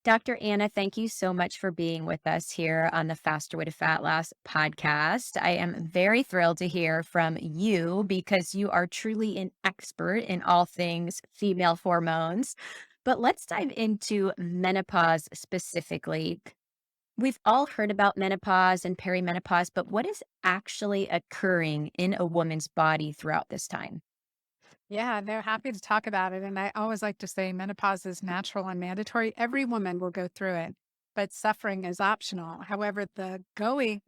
Dr. Anna, thank you so much for being with us here on the Faster Way to Fat Loss podcast. I am very thrilled to hear from you because you are truly an expert in all things female hormones. But let's dive into menopause specifically. We've all heard about menopause and perimenopause, but what is actually occurring in a woman's body throughout this time? Yeah, they're happy to talk about it. And I always like to say menopause is natural and mandatory. Every woman will go through it, but suffering is optional. However, the going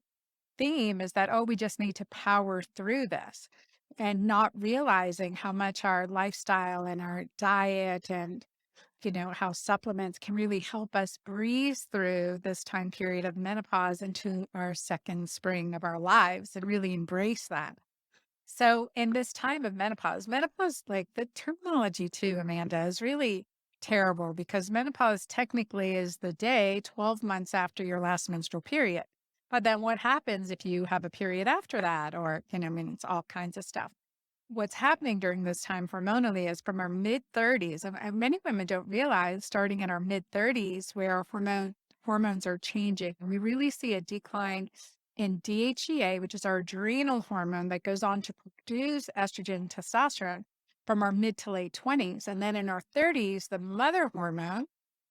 theme is that, oh, we just need to power through this and not realizing how much our lifestyle and our diet and, how supplements can really help us breeze through this time period of menopause into our second spring of our lives and really embrace that. So, in this time of menopause, like the terminology too, Amanda, is really terrible because menopause technically is the day 12 months after your last menstrual period. But then what happens if you have a period after that? Or, it's all kinds of stuff. What's happening during this time hormonally is from our mid 30s, and many women don't realize starting in our mid 30s where our hormones are changing. And we really see a decline in DHEA, which is our adrenal hormone that goes on to produce estrogen and testosterone from our mid to late 20s. And then in our 30s, the mother hormone,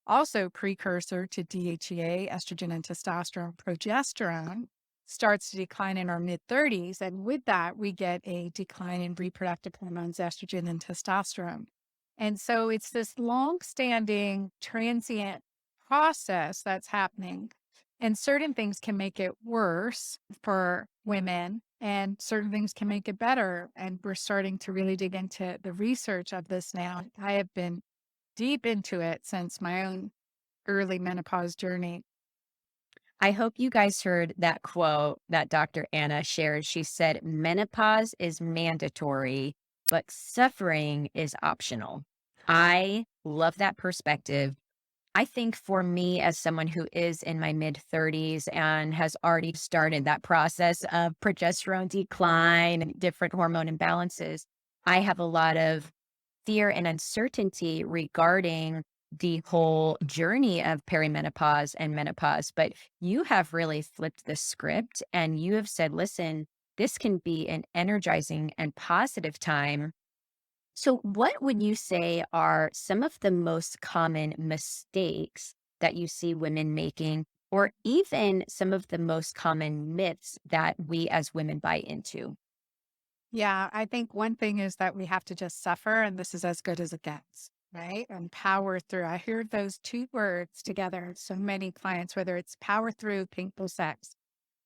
also precursor to DHEA, estrogen and testosterone, progesterone, starts to decline in our mid 30s. And with that, we get a decline in reproductive hormones, estrogen and testosterone. And so it's this long standing transient process that's happening. And certain things can make it worse for women, and certain things can make it better. And we're starting to really dig into the research of this now. I have been deep into it since my own early menopause journey. I hope you guys heard that quote that Dr. Anna shared. She said, menopause is mandatory, but suffering is optional. I love that perspective. I think for me, as someone who is in my mid 30s and has already started that process of progesterone decline and different hormone imbalances, I have a lot of fear and uncertainty regarding the whole journey of perimenopause and menopause. But you have really flipped the script and you have said, listen, this can be an energizing and positive time. So, what would you say are some of the most common mistakes that you see women making, or even some of the most common myths that we as women buy into? Yeah, I think one thing is that we have to just suffer, and this is as good as it gets, right? And power through. I hear those two words together. So many clients, whether it's power through painful sex,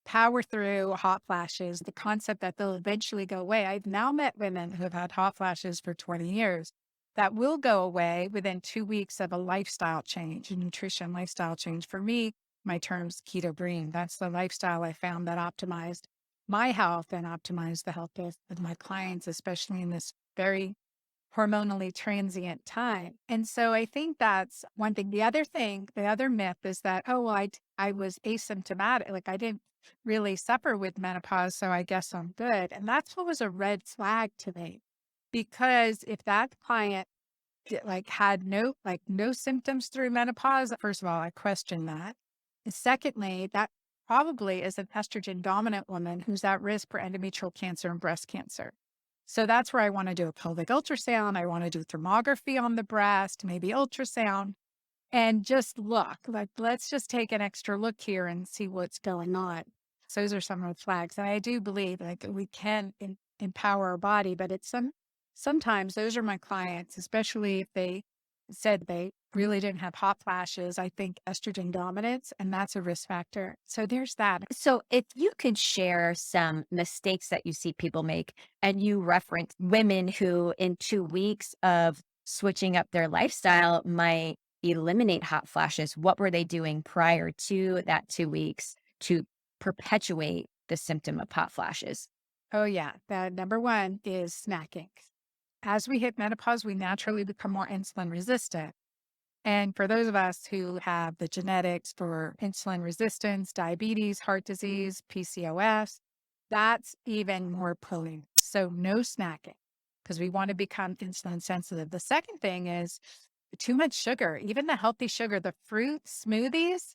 power through hot flashes, the concept that they'll eventually go away. I've now met women who have had hot flashes for 20 years that will go away within 2 weeks of a lifestyle change, a nutrition lifestyle change. For me, my term's keto green. That's the lifestyle I found that optimized my health and optimized the health of my clients, especially in this very hormonally transient time. And so I think that's one thing. The other thing, the other myth is that, oh, well, I was asymptomatic. Like I didn't really suffer with menopause. So I guess I'm good. And that's what was a red flag to me. Because if that client had no symptoms through menopause, first of all, I question that. And secondly, that probably is an estrogen dominant woman who's at risk for endometrial cancer and breast cancer. So that's where I want to do a pelvic ultrasound. I want to do thermography on the breast, maybe ultrasound, and just look like, let's just take an extra look here and see what's going on. So those are some of the flags. And I do believe like we can empower our body, but sometimes those are my clients, especially if they said they really didn't have hot flashes. I think estrogen dominance, and that's a risk factor. So there's that. So, if you could share some mistakes that you see people make, and you reference women who, in 2 weeks of switching up their lifestyle, might eliminate hot flashes, what were they doing prior to that 2 weeks to perpetuate the symptom of hot flashes? Oh, yeah. The number one is snacking. As we hit menopause, we naturally become more insulin resistant. And for those of us who have the genetics for insulin resistance, diabetes, heart disease, PCOS, that's even more potent. So no snacking because we want to become insulin sensitive. The second thing is too much sugar, even the healthy sugar, the fruit smoothies,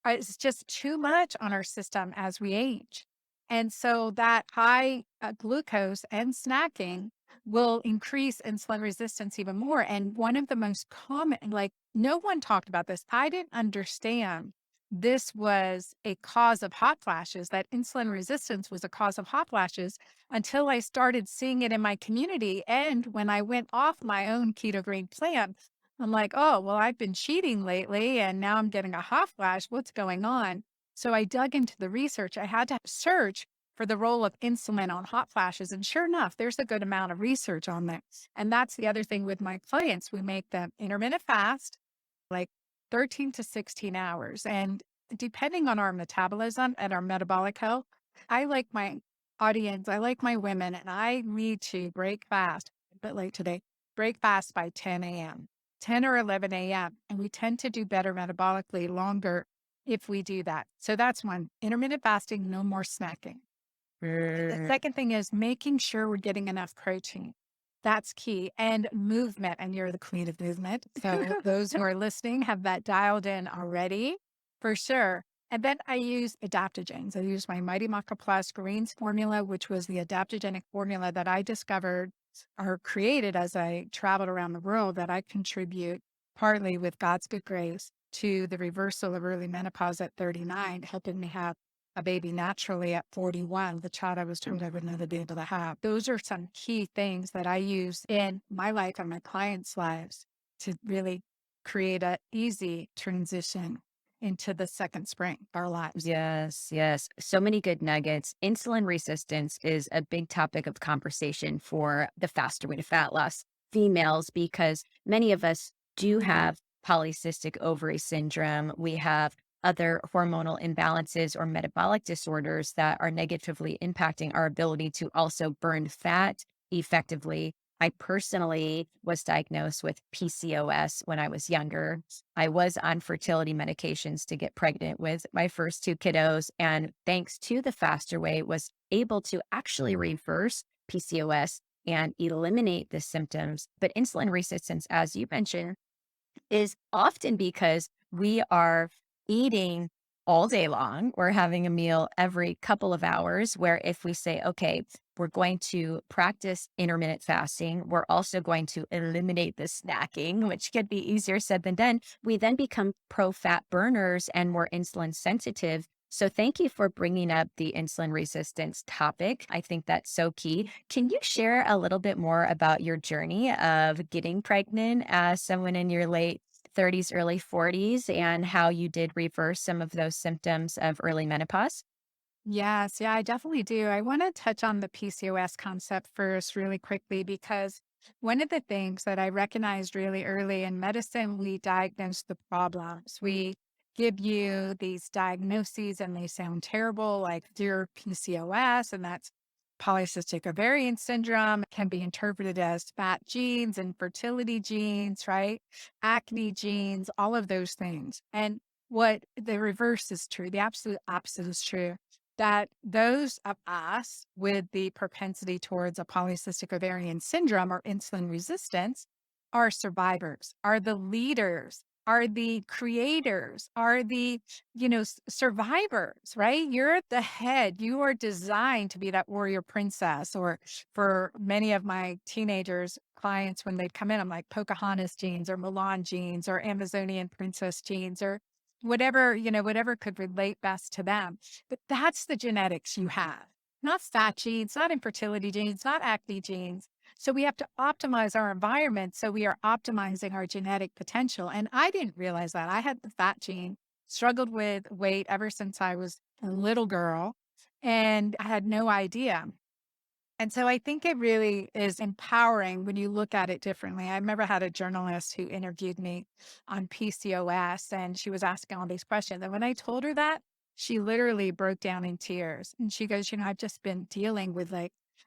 it's just too much on our system as we age. And so that high glucose and snacking will increase insulin resistance even more. And one of the most common, like no one talked about this. I didn't understand this was a cause of hot flashes, that insulin resistance was a cause of hot flashes until I started seeing it in my community. And when I went off my own keto green plan, I'm like, oh, well, I've been cheating lately and now I'm getting a hot flash. What's going on? So I dug into the research. I had to search for the role of insulin on hot flashes. And sure enough, there's a good amount of research on that. And that's the other thing with my clients. We make them intermittent fast, like 13 to 16 hours. And depending on our metabolism and our metabolic health, I like my audience, I like my women, and I need to break fast, a bit late today, break fast by 10 a.m., 10 or 11 a.m. And we tend to do better metabolically longer if we do that. So that's one, intermittent fasting, no more snacking. The Mm, second thing is making sure we're getting enough protein. That's key. And movement. And you're the queen of movement. So those who are listening have that dialed in already for sure. And then I use adaptogens. I use my Mighty Maca Plus Greens formula, which was the adaptogenic formula that I discovered or created as I traveled around the world, that I contribute partly with God's good grace to the reversal of early menopause at 39, helping me have a baby naturally at 41, the child I was told I would never be able to have. Those are some key things that I use in my life and my clients' lives to really create a easy transition into the second spring of our lives. yes, yes. So many good nuggets. Insulin resistance is a big topic of conversation for the faster way to fat loss females because many of us do have polycystic ovary syndrome. We have other hormonal imbalances or metabolic disorders that are negatively impacting our ability to also burn fat effectively. I personally was diagnosed with PCOS when I was younger. I was on fertility medications to get pregnant with my first two kiddos. And thanks to the faster way, was able to actually reverse PCOS and eliminate the symptoms. But insulin resistance, as you mentioned, is often because we are eating all day long. We're having a meal every couple of hours, where if we say, okay, we're going to practice intermittent fasting, we're also going to eliminate the snacking, which could be easier said than done. We then become pro fat burners and more insulin sensitive. So, thank you for bringing up the insulin resistance topic. I think that's so key. Can you share a little bit more about your journey of getting pregnant as someone in your late 30s, early 40s, and how you did reverse some of those symptoms of early menopause? Yes, yeah, I definitely do. I want to touch on the PCOS concept first, really quickly, because one of the things that I recognized really early in medicine, we diagnose the problems. We give you these diagnoses and they sound terrible, like dear PCOS, and that's polycystic ovarian syndrome. It can be interpreted as fat genes, infertility genes, right? Acne genes, all of those things. And what the reverse is true, the absolute opposite is true, that those of us with the propensity towards a polycystic ovarian syndrome or insulin resistance are survivors, are the leaders, are the creators, are the, survivors, right? You're the head. You are designed to be that warrior princess. Or for many of my teenagers, clients, when they'd come in, I'm like Pocahontas genes or Milan genes or Amazonian princess genes or whatever, whatever could relate best to them. But that's the genetics you have, not fat genes, not infertility genes, not acne genes. So we have to optimize our environment so we are optimizing our genetic potential. And I didn't realize that. I had the fat gene, struggled with weight ever since I was a little girl, and I had no idea. And so I think it really is empowering when you look at it differently. I remember I had a journalist who interviewed me on PCOS and she was asking all these questions. And when I told her that, she literally broke down in tears. And she goes, I've just been dealing with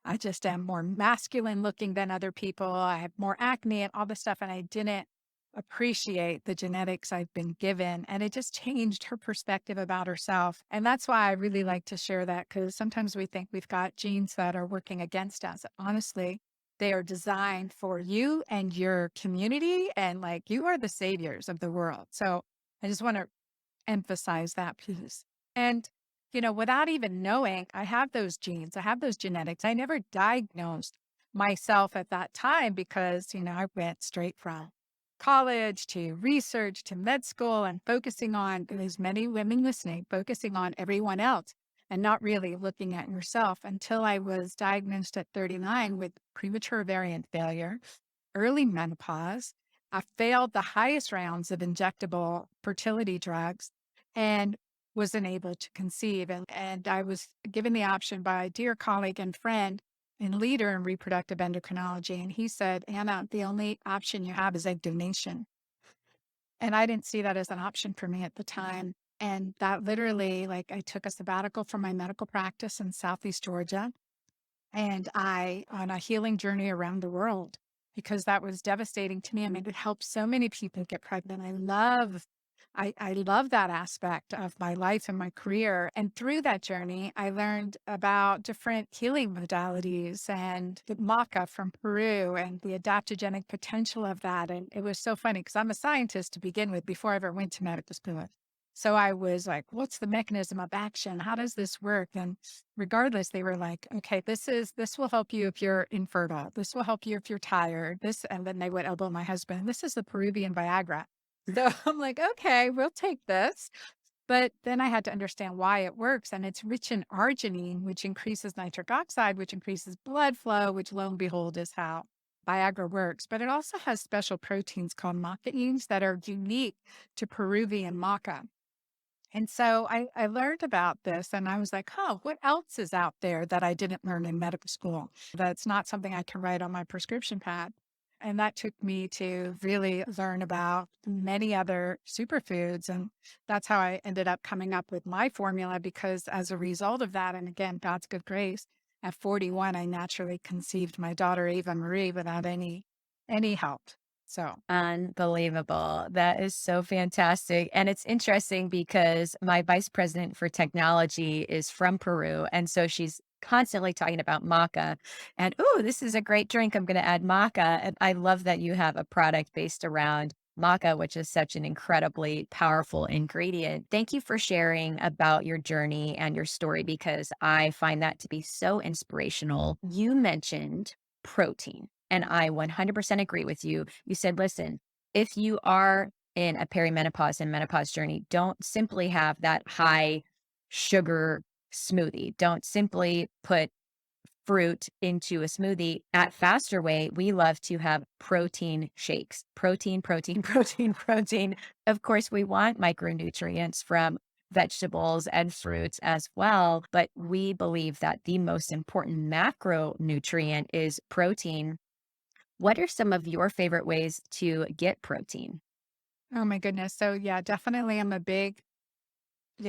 I just am more masculine looking than other people. I have more acne and all this stuff. And I didn't appreciate the genetics I've been given. And it just changed her perspective about herself. And that's why I really like to share that, because sometimes we think we've got genes that are working against us. Honestly, They are designed for you and your community, and like you are the saviors of the world. So I just want to emphasize that piece. And, without even knowing, I have those genes, I have those genetics. I never diagnosed myself at that time because, I went straight from college to research to med school and focusing on, there's many women listening, focusing on everyone else and not really looking at yourself until I was diagnosed at 39 with premature ovarian failure, early menopause. I failed the highest rounds of injectable fertility drugs and wasn't able to conceive. And I was given the option by a dear colleague and friend and leader in reproductive endocrinology. And he said, Anna, the only option you have is egg donation. And I didn't see that as an option for me at the time. And that literally, like, I took a sabbatical from my medical practice in Southeast Georgia and I on a healing journey around the world because that was devastating to me. I mean, it helped so many people get pregnant. I love that aspect of my life and my career. And through that journey, I learned about different healing modalities and the maca from Peru and the adaptogenic potential of that. And it was so funny because I'm a scientist to begin with before I ever went to medical school. So I was like, what's the mechanism of action? How does this work? And regardless, they were like, okay, this will help you if you're infertile. This will help you if you're tired. And then they would elbow my husband. This is the Peruvian Viagra. So I'm like, okay, we'll take this. But then I had to understand why it works. And it's rich in arginine, which increases nitric oxide, which increases blood flow, which lo and behold is how Viagra works. But it also has special proteins called macaines that are unique to Peruvian maca. And so I learned about this and I was like, oh, what else is out there that I didn't learn in medical school? That's not something I can write on my prescription pad. And that took me to really learn about many other superfoods. And that's how I ended up coming up with my formula because as a result of that, and again, God's good grace, at 41, I naturally conceived my daughter, Ava Marie, without any help. So Unbelievable. That is so fantastic. And it's interesting because my vice president for technology is from Peru. And so she's constantly talking about maca and, oh, this is a great drink. I'm going to add maca. And I love that you have a product based around maca, which is such an incredibly powerful ingredient. Thank you for sharing about your journey and your story because I find that to be so inspirational. You mentioned protein. And I 100% agree with you. You said, listen, if you are in a perimenopause and menopause journey, don't simply have that high sugar smoothie. Don't simply put fruit into a smoothie. At Faster Way, we love to have protein shakes. Protein, protein, protein, protein. Of course, we want micronutrients from vegetables and fruits as well, but we believe that the most important macronutrient is protein. What are some of your favorite ways to get protein? oh my goodness. So yeah, definitely I'm a big,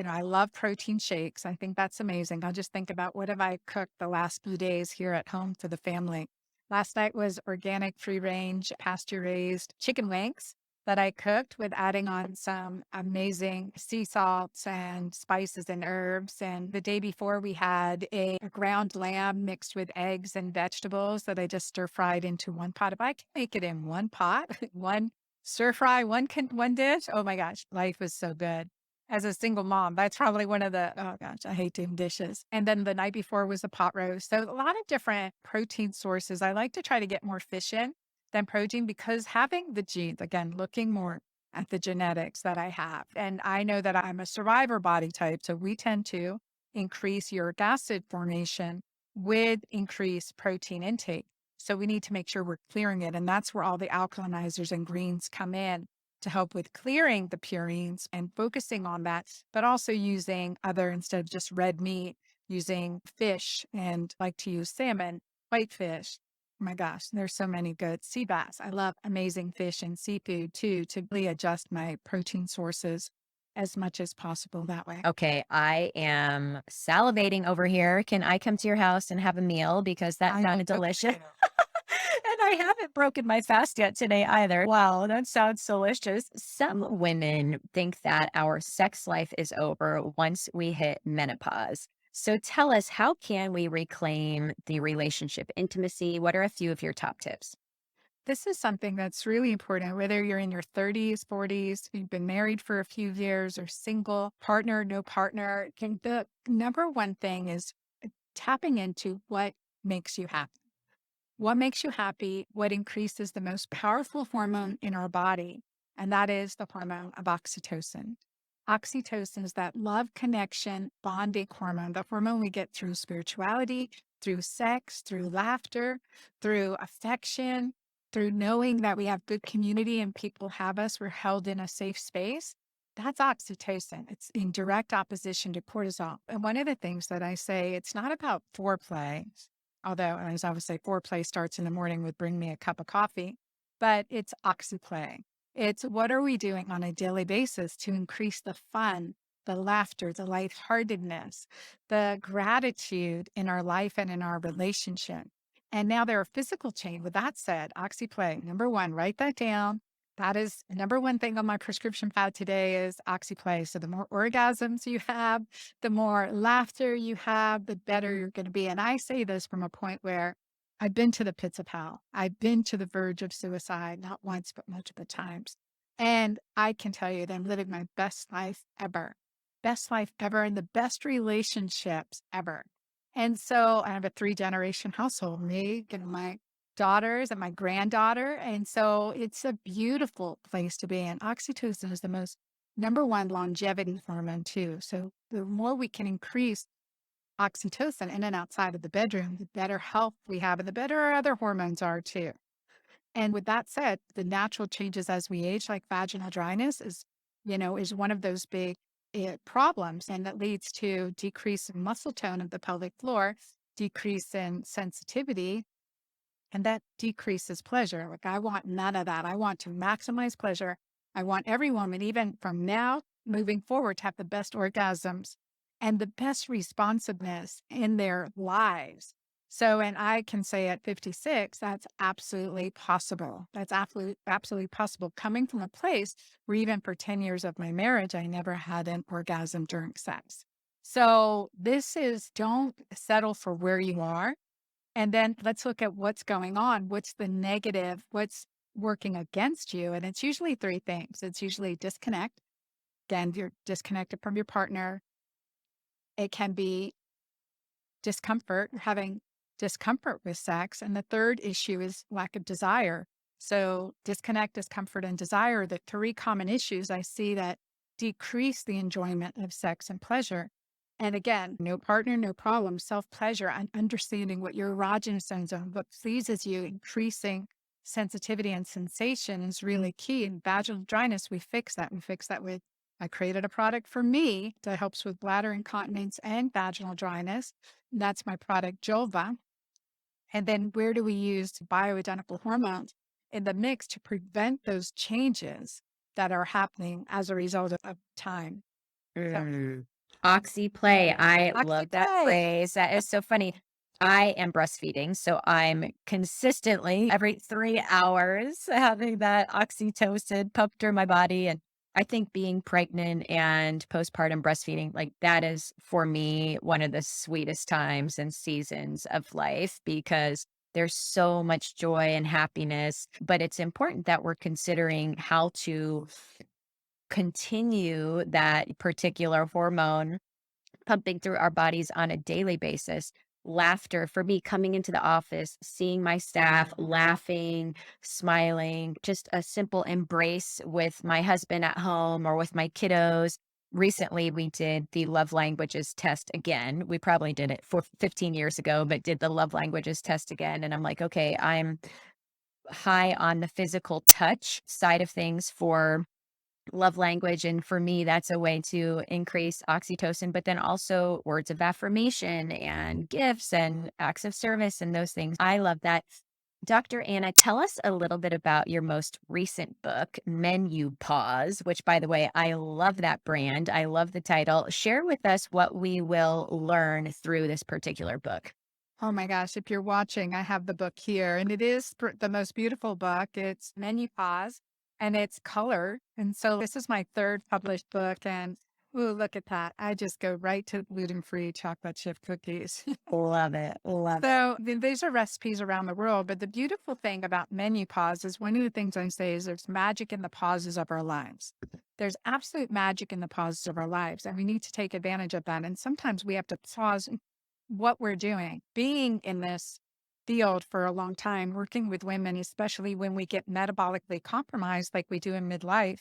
I love protein shakes. I think that's amazing. I'll just think about what have I cooked the last few days here at home for the family. Last night was organic, free range, pasture raised chicken wings that I cooked with adding on some amazing sea salts and spices and herbs. And the day before we had a ground lamb mixed with eggs and vegetables that I just stir fried into one pot. If I can make it in one pot, one stir fry, one dish, oh my gosh, life is so good. As a single mom, that's probably one of the oh gosh, I hate doing dishes. And then the night before was a pot roast. So a lot of different protein sources. I like to try to get more fish in than protein because having the genes, again, looking more at the genetics that I have. And I know that I'm a survivor body type. So we tend to increase uric acid formation with increased protein intake. So we need to make sure we're clearing it. And that's where all the alkalinizers and greens come in to help with clearing the purines and focusing on that, but also using other, instead of just red meat, using fish and like to use salmon, whitefish. Oh my gosh, there's so many good sea bass. I love amazing fish and seafood too, to really adjust my protein sources as much as possible that way. Okay, I am salivating over here. Can I come to your house and have a meal? Because that I sounded hope delicious. so. And I haven't broken my fast yet today either. Wow, that sounds delicious. Some women think that our sex life is over once we hit menopause. So tell us, how can we reclaim the relationship intimacy? What are a few of your top tips? This is something that's really important, whether you're in your 30s, 40s, you've been married for a few years, or single, partner, no partner. The number one thing is tapping into what makes you happy. What makes you happy? What increases the most powerful hormone in our body? And that is the hormone of oxytocin. Oxytocin is that love connection bonding hormone, the hormone we get through spirituality, through sex, through laughter, through affection, through knowing that we have good community and people have us, we're held in a safe space. That's oxytocin. It's in direct opposition to cortisol. And one of the things that I say, it's not about foreplay, although, as I would say, foreplay starts in the morning with bring me a cup of coffee, but it's oxyplay. It's what are we doing on a daily basis to increase the fun, the laughter, the lightheartedness, the gratitude in our life and in our relationship. And now there are physical change. With that said, oxyplay, number one, write that down. That is number one thing on my prescription pad today is oxyplay. So the more orgasms you have, the more laughter you have, the better you're going to be. And I say this from a point where I've been to the pits of hell. I've been to the verge of suicide, not once, but multiple times. And I can tell you that I'm living my best life ever, and the best relationships ever. And so I have a 3-generation household, me and my daughters and my granddaughter. And so it's a beautiful place to be. And oxytocin is the most number one longevity hormone too. So the more we can increase oxytocin in and outside of the bedroom, the better health we have and the better our other hormones are too. And with that said, the natural changes as we age, like vaginal dryness is one of those big problems. And that leads to decrease in muscle tone of the pelvic floor, decrease in sensitivity, and that decreases pleasure. Like, I want none of that. I want to maximize pleasure. I want every woman, even from now moving forward, to have the best orgasms and the best responsiveness in their lives. So, and I can say at 56, that's absolutely possible. That's absolutely possible. Coming from a place where even for 10 years of my marriage, I never had an orgasm during sex. So this is, don't settle for where you are, and then let's look at what's going on. What's the negative? What's working against you? And it's usually three things. It's usually disconnect. Again, you're disconnected from your partner. It can be discomfort, having discomfort with sex. And the third issue is lack of desire. So disconnect, discomfort, and desire, the three common issues I see that decrease the enjoyment of sex and pleasure. And again, no partner, no problem, self-pleasure, and understanding what your erogenous zones are, what pleases you, increasing sensitivity and sensation is really key. In vaginal dryness, we fix that. We fix that with, I created a product for me that helps with bladder incontinence and vaginal dryness. That's my product, Jova. And then where do we use bioidentical hormones in the mix to prevent those changes that are happening as a result of time? So Mm. Oxy-play. I love that oxyplay. phrase. That is so funny. I am breastfeeding, so I'm consistently every 3 hours having that oxytocin pumped through my body, and I think being pregnant and postpartum breastfeeding, like, that is, for me, one of the sweetest times and seasons of life because there's so much joy and happiness, but it's important that we're considering how to continue that particular hormone pumping through our bodies on a daily basis. Laughter for me, coming into the office, seeing my staff laughing, smiling, just a simple embrace with my husband at home or with my kiddos. Recently, we did the love languages test again. We probably did it for 15 years ago, but did the love languages test again. And I'm like, okay, I'm high on the physical touch side of things for love language. And for me, that's a way to increase oxytocin, but then also words of affirmation and gifts and acts of service and those things. I love that. Dr. Anna, tell us a little bit about your most recent book, Menu Pause, which, by the way, I love that brand. I love the title. Share with us what we will learn through this particular book. Oh my gosh, if you're watching, I have the book here, and it is the most beautiful book. It's Menopause, and it's color. And so this is my third published book. And Ooh, look at that. I just go right to gluten-free chocolate chip cookies. Love it. Love it. So these are recipes around the world. But the beautiful thing about Menopause is one of the things I say is there's magic in the pauses of our lives. There's absolute magic in the pauses of our lives, and we need to take advantage of that. And sometimes we have to pause what we're doing. Being in this field for a long time, working with women, especially when we get metabolically compromised, like we do in midlife,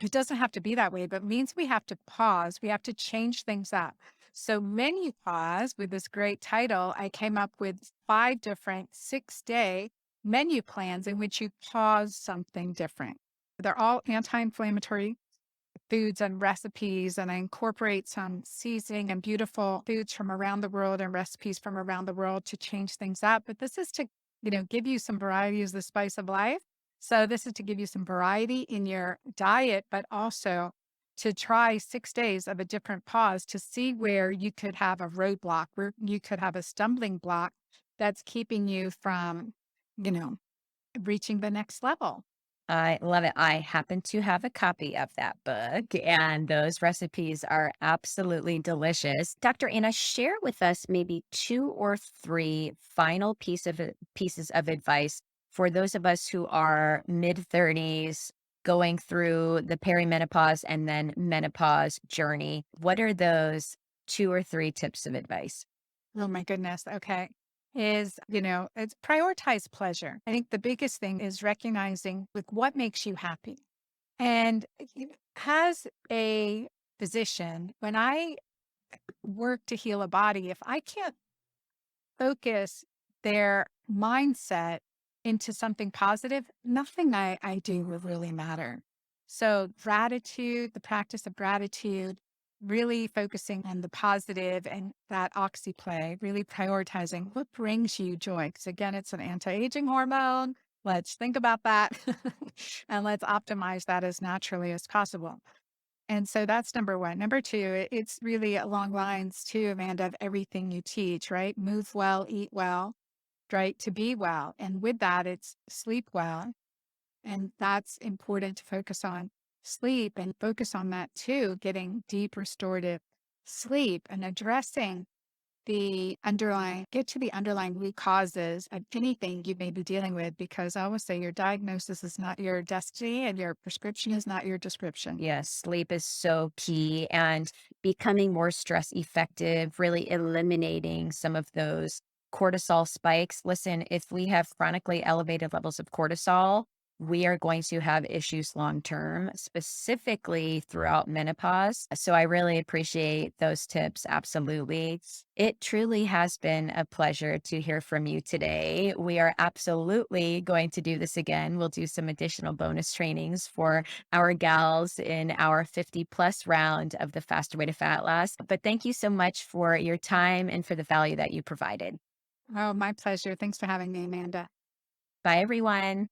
it doesn't have to be that way, but means we have to pause. We have to change things up. So menu pause with this great title, I came up with 5 different 6-day menu plans in which you pause something different. They're all anti-inflammatory foods and recipes, and I incorporate some seasoning and beautiful foods from around the world and recipes from around the world to change things up. But this is to, give you some variety as the spice of life. So this is to give you some variety in your diet, but also to try 6 days of a different pause to see where you could have a roadblock, where you could have a stumbling block that's keeping you from, you know, reaching the next level. I love it. I happen to have a copy of that book, and those recipes are absolutely delicious. Dr. Anna, share with us maybe 2 or 3 final pieces of advice for those of us who are mid-30s going through the perimenopause and then menopause journey. What are those 2 or 3 tips of advice? Oh my goodness. Okay. It's prioritize pleasure. I think the biggest thing is recognizing like what makes you happy. And as a physician, when I work to heal a body, if I can't focus their mindset into something positive, nothing I do will really matter. So, gratitude, the practice of gratitude, really focusing on the positive and that oxyplay, really prioritizing what brings you joy. Because again, it's an anti aging hormone. Let's think about that and let's optimize that as naturally as possible. And so that's number one. Number two, it's really along lines too, Amanda, of everything you teach, right? Move well, eat well, right? To be well. And with that, it's sleep well. And that's important to focus on sleep and focus on that too, getting deep restorative sleep and addressing get to the underlying root causes of anything you may be dealing with, because I always say your diagnosis is not your destiny and your prescription is not your description. Yes, sleep is so key and becoming more stress effective, really eliminating some of those cortisol spikes. Listen, if we have chronically elevated levels of cortisol, we are going to have issues long term, specifically throughout menopause. So I really appreciate those tips. Absolutely. It truly has been a pleasure to hear from you today. We are absolutely going to do this again. We'll do some additional bonus trainings for our gals in our 50 plus round of the Faster Way to Fat Loss. But thank you so much for your time and for the value that you provided. Oh, my pleasure. Thanks for having me, Amanda. Bye, everyone.